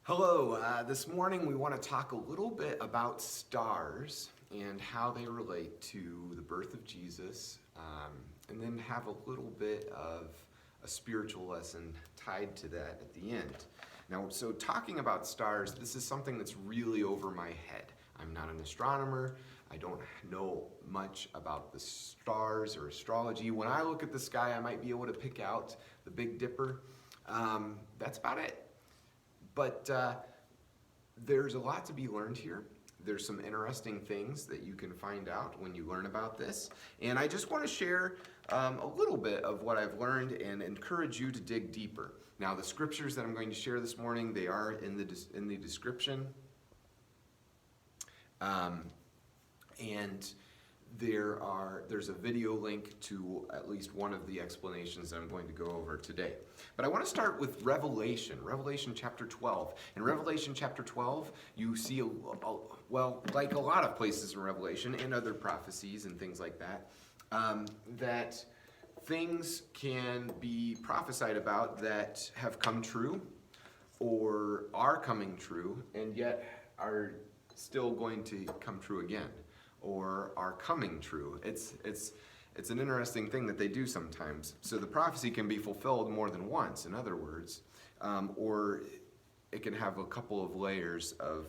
Hello, this morning we want to talk a little bit about stars and how they relate to the birth of Jesus, and then have a little bit of a spiritual lesson tied to that at the end. Now, so talking about stars, this is something that's really over my head. I'm not an astronomer. I don't know much about the stars or astrology. When I look at the sky, I might be able to pick out the Big Dipper. That's about it. But there's a lot to be learned here. There's some interesting things that you can find out when you learn about this. And I just want to share a little bit of what I've learned and encourage you to dig deeper. Now, the scriptures that I'm going to share this morning, they are in the description. And there's a video link to at least one of the explanations that I'm going to go over today. But I want to start with Revelation chapter 12. In Revelation chapter 12, you see, well, like a lot of places in Revelation and other prophecies and things like that, that things can be prophesied about that have come true or are coming true and yet are still going to come true again, or are coming true. It's an interesting thing that they do sometimes. So the prophecy can be fulfilled more than once, in other words, or it can have a couple of layers of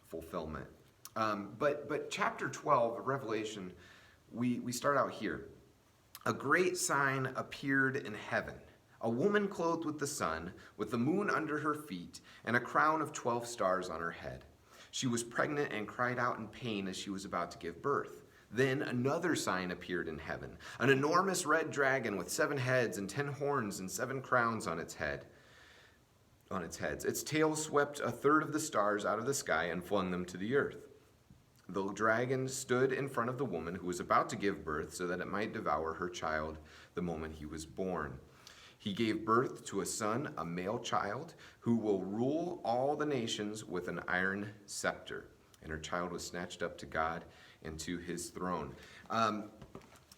fulfillment. But chapter 12 of Revelation, we start out here. A great sign appeared in heaven. A woman clothed with the sun, with the moon under her feet, and a crown of 12 stars on her head. She was pregnant and cried out in pain as she was about to give birth. Then another sign appeared in heaven, an enormous red dragon with 7 heads and 10 horns and 7 crowns on its heads. Its tail swept a third of the stars out of the sky and flung them to the earth. The dragon stood in front of the woman who was about to give birth so that it might devour her child the moment he was born. He gave birth to a son, a male child, who will rule all the nations with an iron scepter. And her child was snatched up to God and to his throne.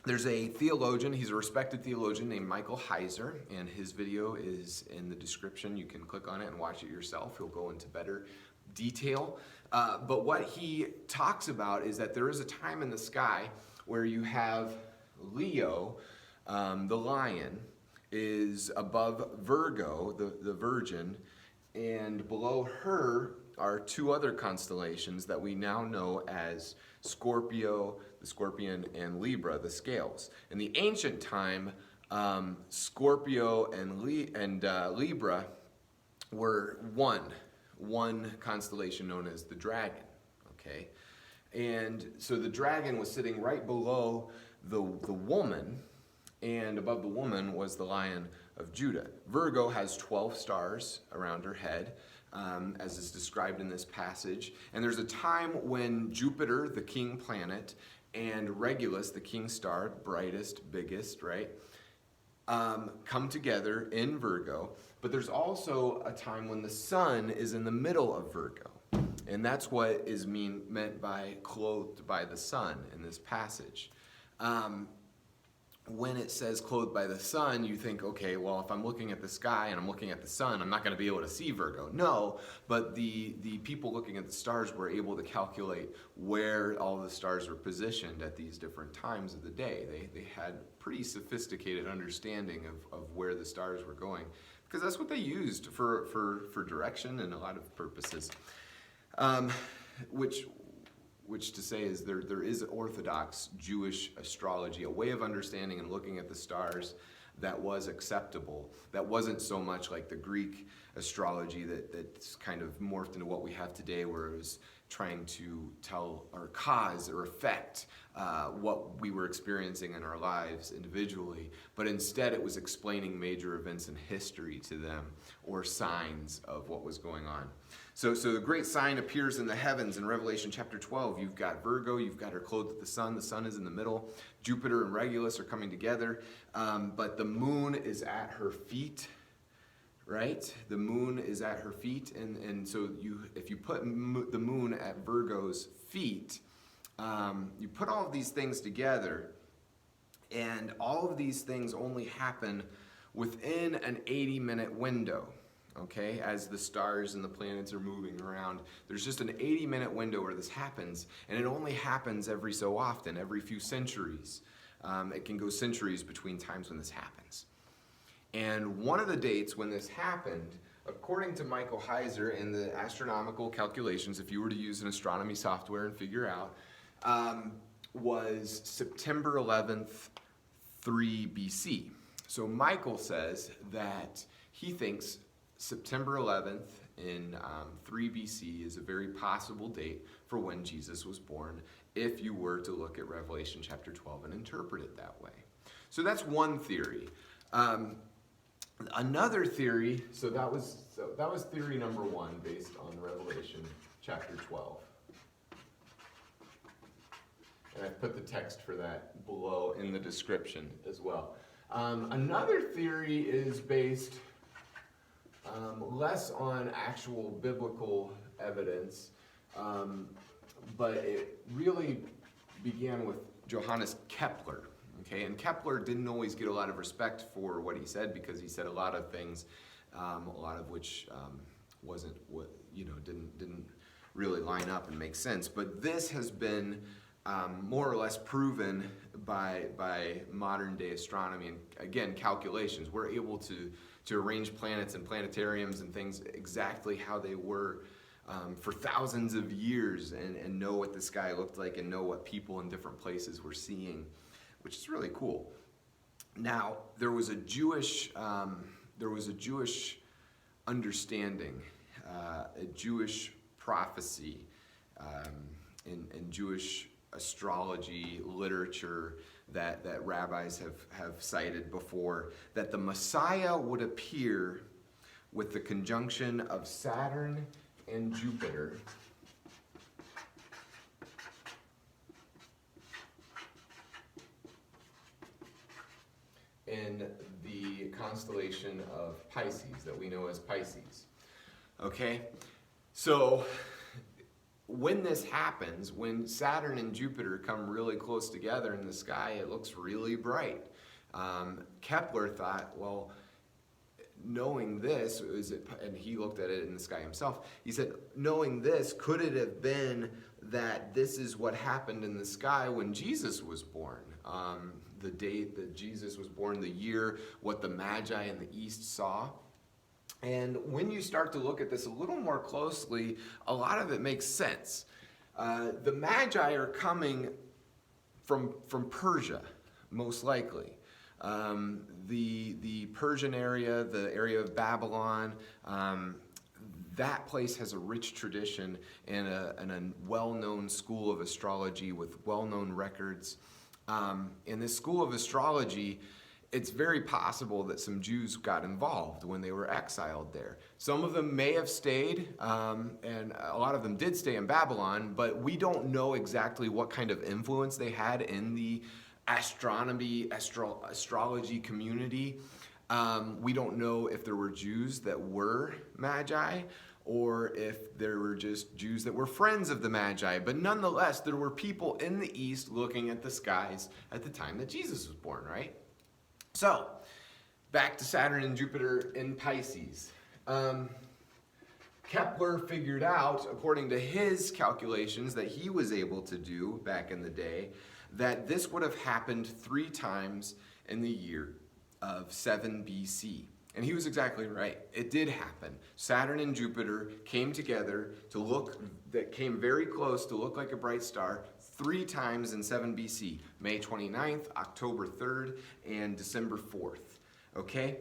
There's a theologian, he's a respected theologian named Michael Heiser, and his video is in the description. You can click on it and watch it yourself. He'll go into better detail. But what he talks about is that there is a time in the sky where you have Leo, the lion, is above Virgo, the Virgin, and below her are 2 other constellations that we now know as Scorpio, the Scorpion, and Libra, the Scales. In the ancient time, Scorpio and Libra were one constellation known as the Dragon. Okay, and so the Dragon was sitting right below the woman. And above the woman was the Lion of Judah. Virgo has 12 stars around her head, as is described in this passage. And there's a time when Jupiter, the king planet, and Regulus, the king star, brightest, biggest, right, come together in Virgo. But there's also a time when the sun is in the middle of Virgo. And that's what is meant by clothed by the sun in this passage. When it says clothed by the sun, you think, okay, well, if I'm looking at the sky and I'm looking at the sun, I'm not going to be able to see Virgo. No, but the people looking at the stars were able to calculate where all the stars were positioned at these different times of the day. They had pretty sophisticated understanding of where the stars were going, because that's what they used for direction and a lot of purposes. Which to say is there is Orthodox Jewish astrology, a way of understanding and looking at the stars that was acceptable, that wasn't so much like the Greek astrology that's kind of morphed into what we have today, where it was trying to tell or cause or affect what we were experiencing in our lives individually, but instead it was explaining major events in history to them or signs of what was going on. So the great sign appears in the heavens in Revelation chapter 12. You've got Virgo, you've got her clothed with the sun is in the middle. Jupiter and Regulus are coming together, but the moon is at her feet, right? The moon is at her feet, and so if you put the moon at Virgo's feet, you put all of these things together, and all of these things only happen within an 80-minute window. okay, as the stars and the planets are moving around. There's just an 80-minute window where this happens, and it only happens every so often, every few centuries. It can go centuries between times when this happens. And one of the dates when this happened, according to Michael Heiser in the astronomical calculations, if you were to use an astronomy software and figure out, was September 11th, 3 BC. So Michael says that he thinks September 11th in 3 BC is a very possible date for when Jesus was born, if you were to look at Revelation chapter 12 and interpret it that way. So that's one theory. Another theory, so that was theory number one based on Revelation chapter 12. And I've put the text for that below in the description as well. Another theory is based less on actual biblical evidence, but it really began with Johannes Kepler. Okay, and Kepler didn't always get a lot of respect for what he said, because he said a lot of things, a lot of which wasn't what, didn't really line up and make sense. But this has been more or less proven by modern day astronomy and, again, calculations. We're able to arrange planets and planetariums and things exactly how they were for thousands of years, and know what the sky looked like and know what people in different places were seeing, which is really cool. Now, there was a Jewish understanding, a Jewish prophecy in Jewish astrology literature that rabbis have cited before, that the Messiah would appear with the conjunction of Saturn and Jupiter in the constellation of Pisces, that we know as Pisces. Okay? So when this happens, when Saturn and Jupiter come really close together in the sky, it looks really bright. Kepler thought, well, knowing this, and he looked at it in the sky himself, he said, knowing this, could it have been that this is what happened in the sky when Jesus was born? The date that Jesus was born, the year, what the Magi in the East saw. And when you start to look at this a little more closely, a lot of it makes sense. The Magi are coming from Persia, most likely. The Persian area, the area of Babylon, that place has a rich tradition and a well-known school of astrology with well-known records. In this school of astrology, it's very possible that some Jews got involved when they were exiled there. Some of them may have stayed, and a lot of them did stay in Babylon, but we don't know exactly what kind of influence they had in the astrology community. We don't know if there were Jews that were Magi, or if there were just Jews that were friends of the Magi. But nonetheless, there were people in the East looking at the skies at the time that Jesus was born, right? So, back to Saturn and Jupiter in Pisces. Kepler figured out, according to his calculations that he was able to do back in the day, that this would have happened 3 times in the year of 7 BC. And he was exactly right. It did happen. Saturn and Jupiter came together came very close to look like a bright star 3 times in 7 BC. May 29th, October 3rd, and December 4th. Okay?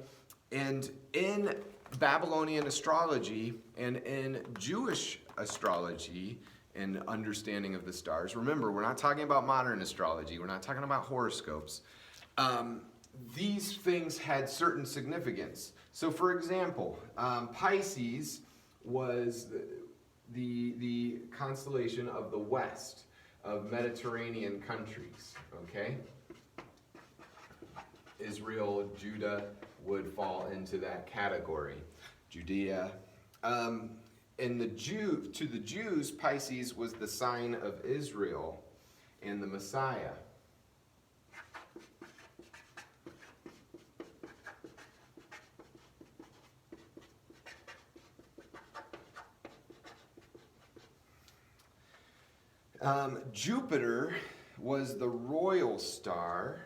And in Babylonian astrology and in Jewish astrology and understanding of the stars, remember, we're not talking about modern astrology. We're not talking about horoscopes. These things had certain significance. So, for example, Pisces was the constellation of the west of Mediterranean countries, okay? Israel, Judah would fall into that category. Judea. To the Jews, Pisces was the sign of Israel and the Messiah. Jupiter was the royal star,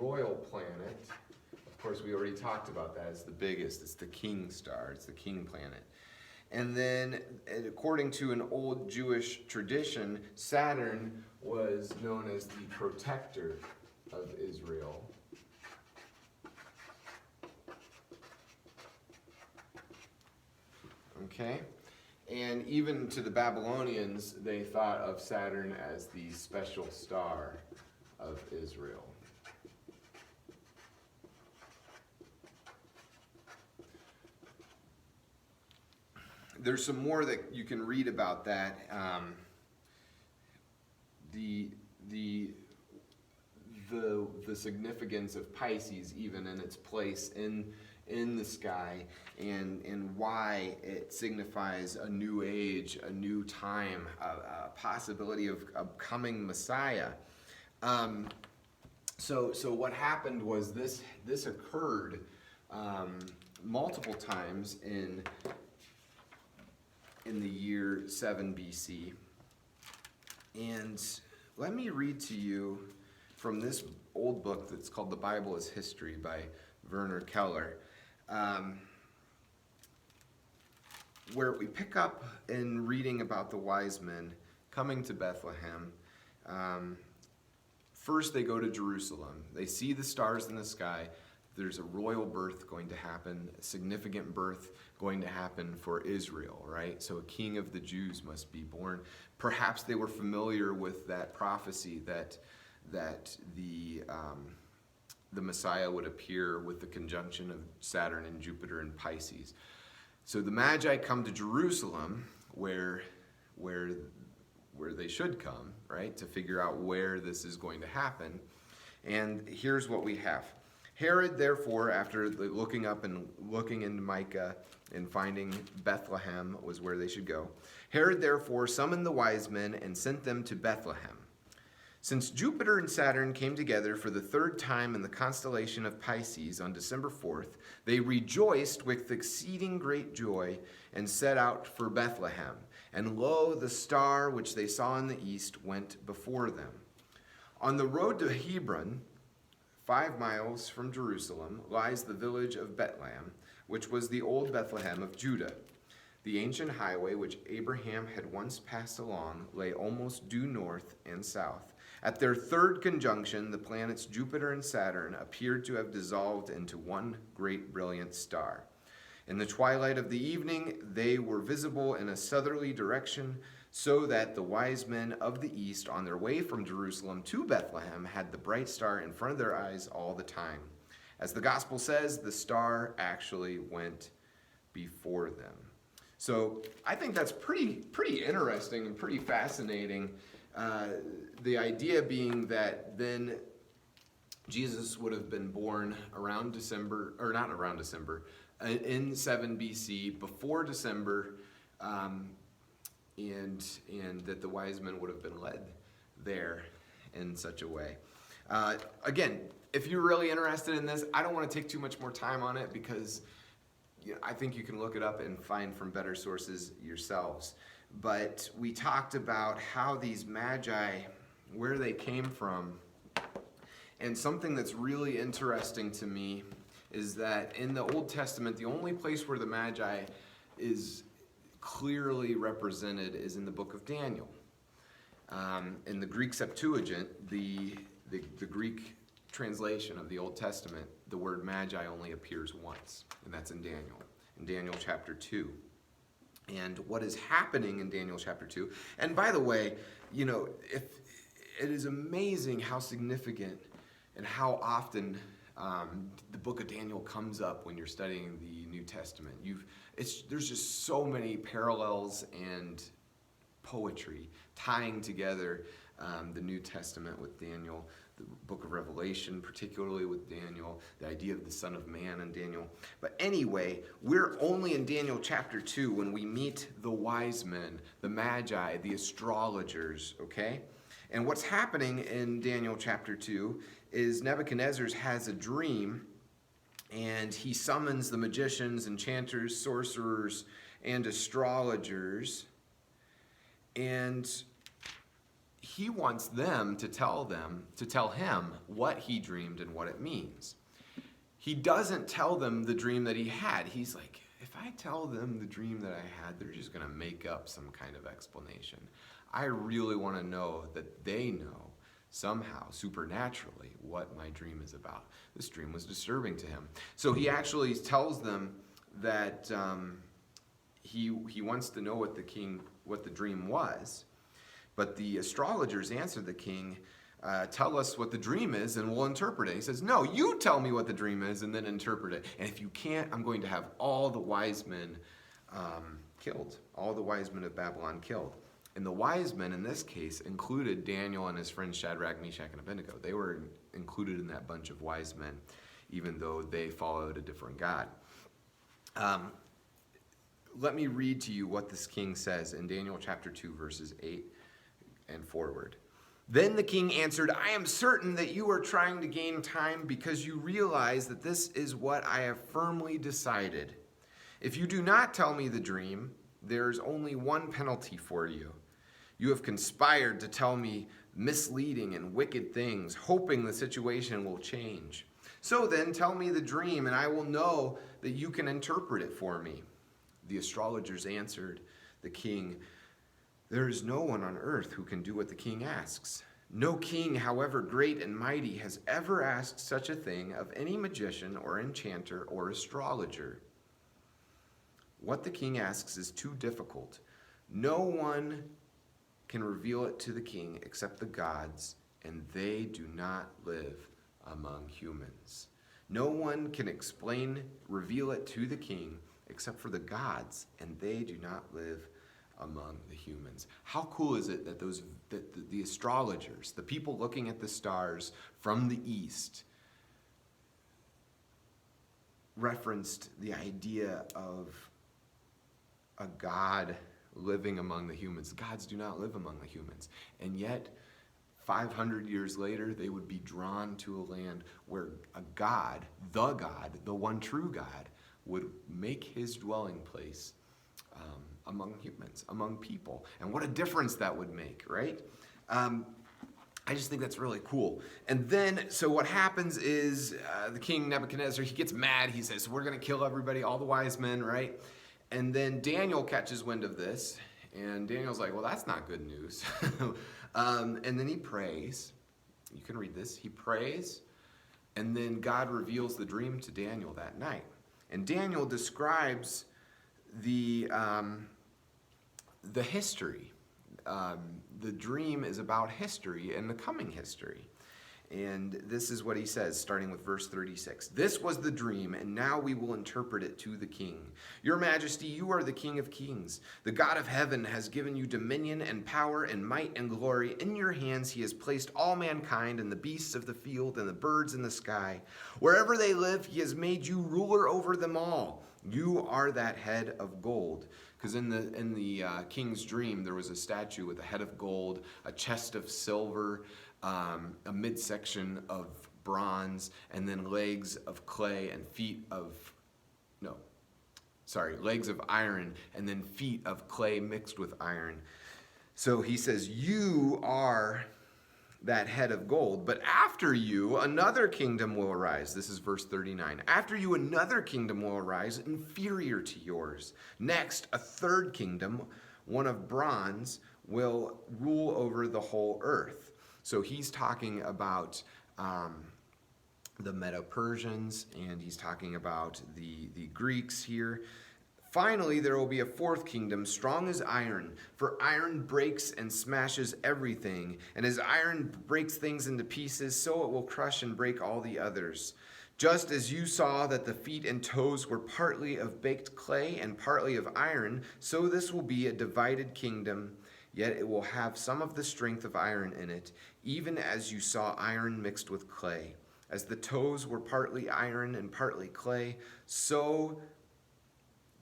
royal planet. Of course, we already talked about that. It's the biggest. It's the king star. It's the king planet. And then, according to an old Jewish tradition, Saturn was known as the protector of Israel. Okay? And even to the Babylonians, they thought of Saturn as the special star of Israel. There's some more that you can read about that. The significance of Pisces, even in its place in the sky, and why it signifies a new age, a new time, a possibility of a coming Messiah. So what happened was this occurred multiple times in the year 7 BC. And let me read to you from this old book that's called The Bible is History by Werner Keller, where we pick up in reading about the wise men coming to Bethlehem. First, they go to Jerusalem. They see the stars in the sky. There's a royal birth going to happen, a significant birth going to happen for Israel, right? So a king of the Jews must be born. Perhaps they were familiar with that prophecy that the Messiah would appear with the conjunction of Saturn and Jupiter and Pisces. So the Magi come to Jerusalem, where they should come, right, to figure out where this is going to happen. And here's what we have. Herod, therefore, after looking up and looking into Micah and finding Bethlehem was where they should go, Herod, therefore, summoned the wise men and sent them to Bethlehem. Since Jupiter and Saturn came together for the third time in the constellation of Pisces on December 4th, they rejoiced with exceeding great joy and set out for Bethlehem. And lo, the star which they saw in the east went before them. On the road to Hebron, 5 miles from Jerusalem, lies the village of Bethlehem, which was the old Bethlehem of Judah. The ancient highway which Abraham had once passed along lay almost due north and south. At their third conjunction, the planets Jupiter and Saturn appeared to have dissolved into one great brilliant star. In the twilight of the evening, they were visible in a southerly direction, so that the wise men of the east on their way from Jerusalem to Bethlehem had the bright star in front of their eyes all the time. As the gospel says, the star actually went before them. So I think that's pretty interesting and pretty fascinating. The idea being that then Jesus would have been born around December, or not around December, in 7 BC, before December, and that the wise men would have been led there in such a way. Again, if you're really interested in this, I don't want to take too much more time on it because I think you can look it up and find from better sources yourselves. But we talked about how these magi, where they came from, and something that's really interesting to me is that in the Old Testament, the only place where the magi is clearly represented is in the book of Daniel. In the Greek Septuagint, the Greek translation of the Old Testament, the word magi only appears once, and that's in Daniel chapter 2. And what is happening in Daniel chapter 2, and by the way, if it is amazing how significant and how often the book of Daniel comes up when you're studying the New Testament. There's just so many parallels and poetry tying together the New Testament with Daniel, the book of Revelation, particularly with Daniel, the idea of the Son of Man in Daniel. But anyway, we're only in Daniel chapter 2 when we meet the wise men, the magi, the astrologers, okay? And what's happening in Daniel chapter 2 is Nebuchadnezzar has a dream, and he summons the magicians, enchanters, sorcerers, and astrologers, and he wants them to tell him what he dreamed and what it means. He doesn't tell them the dream that he had. He's like, if I tell them the dream that I had, they're just going to make up some kind of explanation. I really want to know that they know somehow, supernaturally, what my dream is about. This dream was disturbing to him. So he actually tells them that he wants to know what the dream was. But the astrologers answered the king, tell us what the dream is and we'll interpret it. He says, no, you tell me what the dream is and then interpret it. And if you can't, I'm going to have all the wise men killed, all the wise men of Babylon killed. And the wise men in this case included Daniel and his friends Shadrach, Meshach, and Abednego. They were included in that bunch of wise men, even though they followed a different God. Let me read to you what this king says in Daniel chapter 2, verses 8 and forward. Then the king answered, I am certain that you are trying to gain time because you realize that this is what I have firmly decided. If you do not tell me the dream, there is only one penalty for you. You have conspired to tell me misleading and wicked things, hoping the situation will change. So then tell me the dream, and I will know that you can interpret it for me. The astrologers answered the king, there is no one on earth who can do what the king asks. No king, however great and mighty, has ever asked such a thing of any magician or enchanter or astrologer. What the king asks is too difficult. No one can reveal it to the king except the gods, and they do not live among humans. No one can reveal it to the king except for the gods, and they do not live among the humans. How cool is it that the astrologers, the people looking at the stars from the east, referenced the idea of a God living among the humans. Gods do not live among the humans. And yet, 500 years later, they would be drawn to a land where a God, the one true God, would make his dwelling place among humans, among people. And what a difference that would make, right? I just think that's really cool. And then, so what happens is the king Nebuchadnezzar, he gets mad. He says, we're going to kill everybody, all the wise men, right? And then Daniel catches wind of this. And Daniel's like, well, that's not good news. And then he prays. You can read this. He prays. And then God reveals the dream to Daniel that night. And Daniel describes the history. The dream is about history and the coming history. And this is what he says, starting with verse 36. This was the dream, and now we will interpret it to the king. Your Majesty, you are the King of kings. The God of heaven has given you dominion and power and might and glory. In your hands he has placed all mankind and the beasts of the field and the birds in the sky. Wherever they live, he has made you ruler over them all. You are that head of gold. Because in the king's dream, there was a statue with a head of gold, a chest of silver, a midsection of bronze, and then legs of clay and legs of iron, and then feet of clay mixed with iron. So he says, you are that head of gold, but after you, another kingdom will arise. This is verse 39. After you, another kingdom will arise inferior to yours. Next, a third kingdom, one of bronze, will rule over the whole earth. So he's talking about the Medo-Persians, and he's talking about the Greeks here. Finally, there will be a fourth kingdom, strong as iron, for iron breaks and smashes everything, and as iron breaks things into pieces, so it will crush and break all the others. Just as you saw that the feet and toes were partly of baked clay and partly of iron, so this will be a divided kingdom, yet it will have some of the strength of iron in it, even as you saw iron mixed with clay. As the toes were partly iron and partly clay, so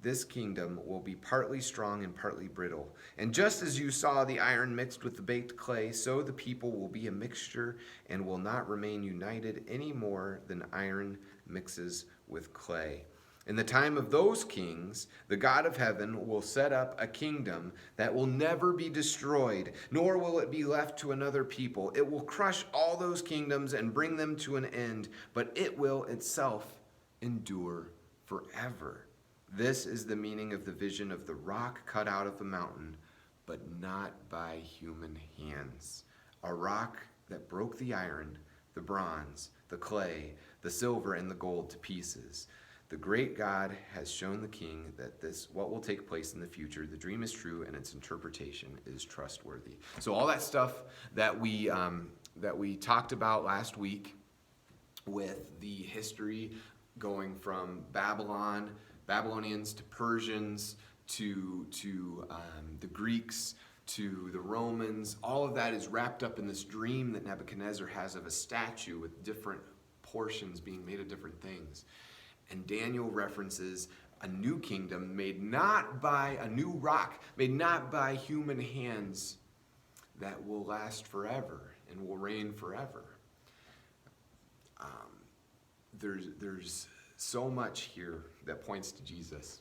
this kingdom will be partly strong and partly brittle. And just as you saw the iron mixed with the baked clay, so the people will be a mixture and will not remain united any more than iron mixes with clay. In the time of those kings, the God of heaven will set up a kingdom that will never be destroyed, nor will it be left to another people. It will crush all those kingdoms and bring them to an end, but it will itself endure forever. This is the meaning of the vision of the rock cut out of the mountain, but not by human hands. A rock that broke the iron, the bronze, the clay, the silver, and the gold to pieces. The great God has shown the king that what will take place in the future. The dream is true and its interpretation is trustworthy. So all that stuff that we talked about last week with the history going from Babylonians to Persians to the Greeks to the Romans, all of that is wrapped up in this dream that Nebuchadnezzar has of a statue with different portions being made of different things. And Daniel references a new kingdom made not by a new rock, made not by human hands, that will last forever and will reign forever. There's so much here that points to Jesus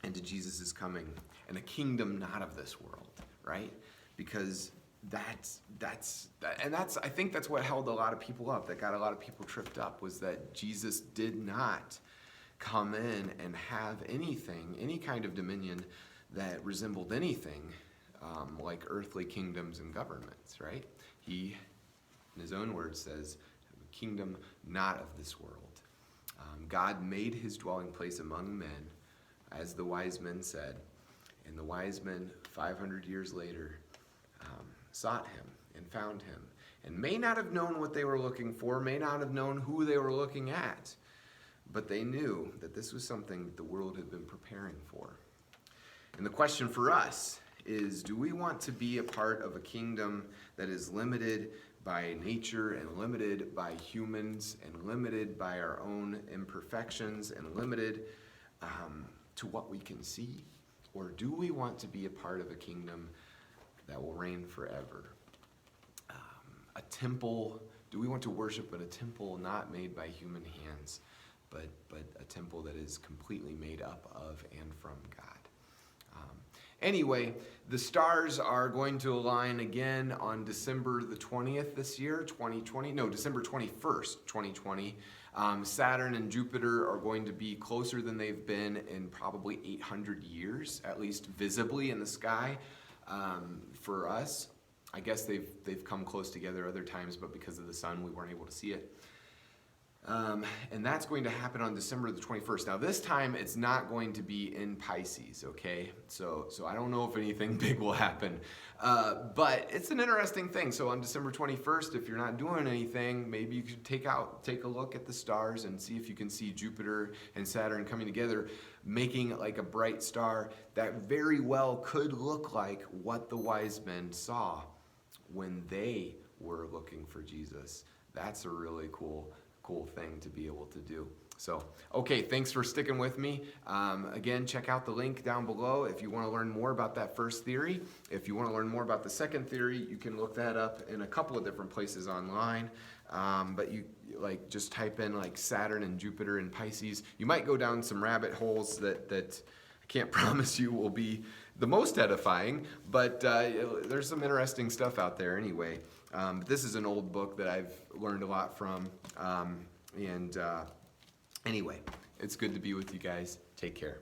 and to Jesus' coming and a kingdom not of this world, right? Because I think that's what held a lot of people up, that got a lot of people tripped up, was that Jesus did not come in and have anything, any kind of dominion that resembled anything like earthly kingdoms and governments, right? He, in his own words, says, a kingdom not of this world. God made his dwelling place among men, as the wise men said, and the wise men 500 years later sought him and found him, and may not have known what they were looking for, may not have known who they were looking at, but they knew that this was something that the world had been preparing for. And the question for us is, do we want to be a part of a kingdom that is limited by nature and limited by humans and limited by our own imperfections and limited to what we can see? Or do we want to be a part of a kingdom that will reign forever? A temple, do we want to worship in a temple not made by human hands, but a temple that is completely made up of and from God? Anyway, the stars are going to align again on December the 20th this year, 2020. No, December 21st, 2020. Saturn and Jupiter are going to be closer than they've been in probably 800 years, at least visibly in the sky. For us, I guess they've come close together other times, but because of the sun, we weren't able to see it. And that's going to happen on December the 21st. Now, this time, it's not going to be in Pisces, okay? So I don't know if anything big will happen. But it's an interesting thing. So on December 21st, if you're not doing anything, maybe you could take a look at the stars and see if you can see Jupiter and Saturn coming together, making like a bright star that very well could look like what the wise men saw when they were looking for Jesus. That's a really cool thing to be able to do. So, okay, thanks for sticking with me. Again, check out the link down below if you want to learn more about that first theory. If you want to learn more about the second theory, you can look that up in a couple of different places online. But you just type in like Saturn and Jupiter and Pisces. You might go down some rabbit holes that I can't promise you will be the most edifying, but there's some interesting stuff out there anyway. This is an old book that I've learned a lot from. Anyway, it's good to be with you guys. Take care.